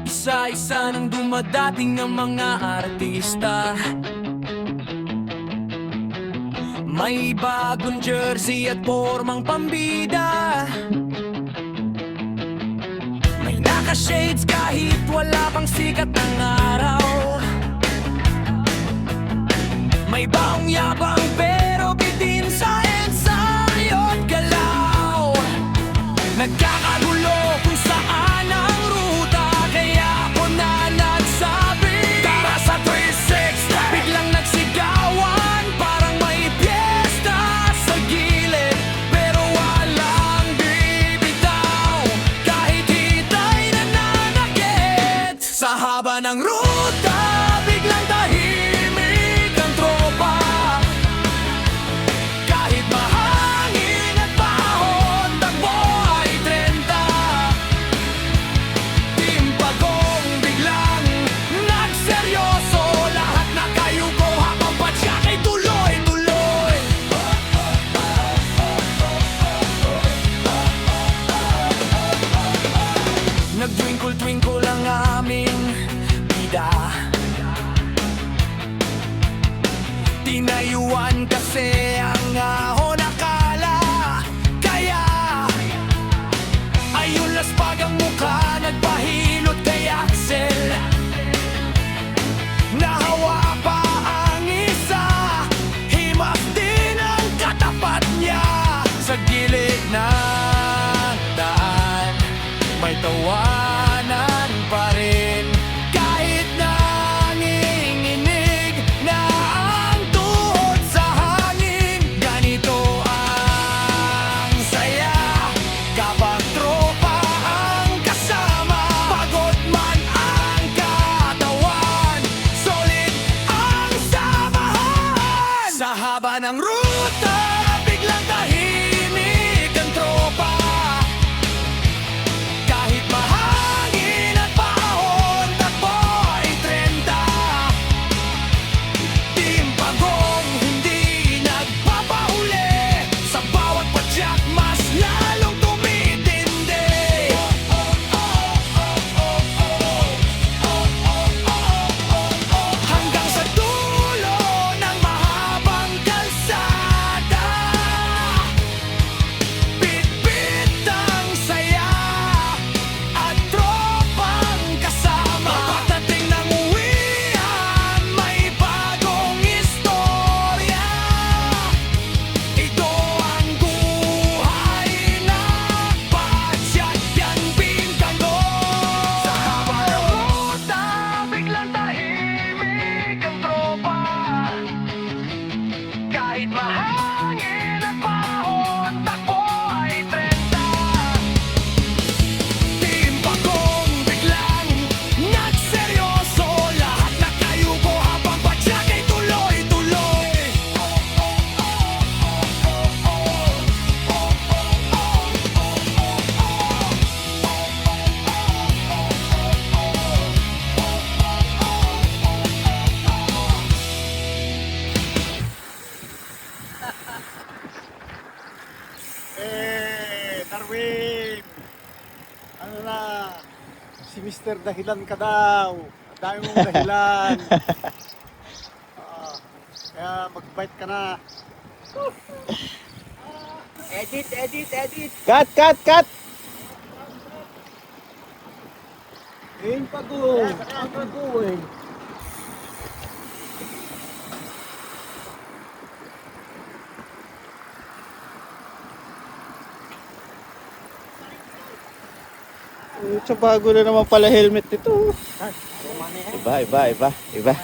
Isa-isa nang dumadating ng mga artista. May bagong jersey at formang pambida. May naka-shades kahit wala pang sikat ng araw. May baong yabang pero bitin sa ensayo at galaw. Nagkakagulo kung saan ang ruta, kaya ako na nagsabi, tara sa 360. Biglang nagsigawan, parang may piyesta sa gilid, pero walang bibitaw. Kahit hitay nananakit sa haba ng ruta, biglang tahimik ang tropa. Kahit mahangin at bahon, takbo ay 30. Timpagong biglang nagseryoso, lahat nakayuko habang patyak ay tuloy-tuloy. Nag-twinkle-twinkle ang aming bida. Tinayuan kasi ang ahon akala, kaya ayun laspag ang mukha, nagpahilot kay Axel. Nahawa pa ang isa, himas din ang katapat niya. Sa gilid ng daan, may tawanan pa rin. Kahit nanginginig na ang tuhod sa hangin, ganito ang saya kapag tropa ang kasama. Pagod man ang katawan, solid ang samahan. Sa haba ng ruta, biglang tahimik ang tropa. Kahit mahangin at bahon, takbo ay 30. Timpagong hindi nagpapahuli, sa bawat padyak mas lalong tumitindi. Hanggang sa dulo ng mahabang kalsada, bitbit ang saya at tropang kasama. Pagdating ng uwian, may bagong istorya. Ito ang buhay na patsyagang pintalo. Sa haba ng ruta, biglang tahimik ang tropa. Kahit mahangin at bahon, takbo ay 30. Timpagong biglang nagseryoso, lahat nakayuko habang padyak ay tuloy-tuloy. Darwin! Ano na? Si Mr. Dahilan ka daw. Ang dami mong dahilan. Kaya mag-bite ka na. Edit! Cut, cut, cut! Ayun pago! Ang pago eh. Bago na naman pala helmet nito. Iba.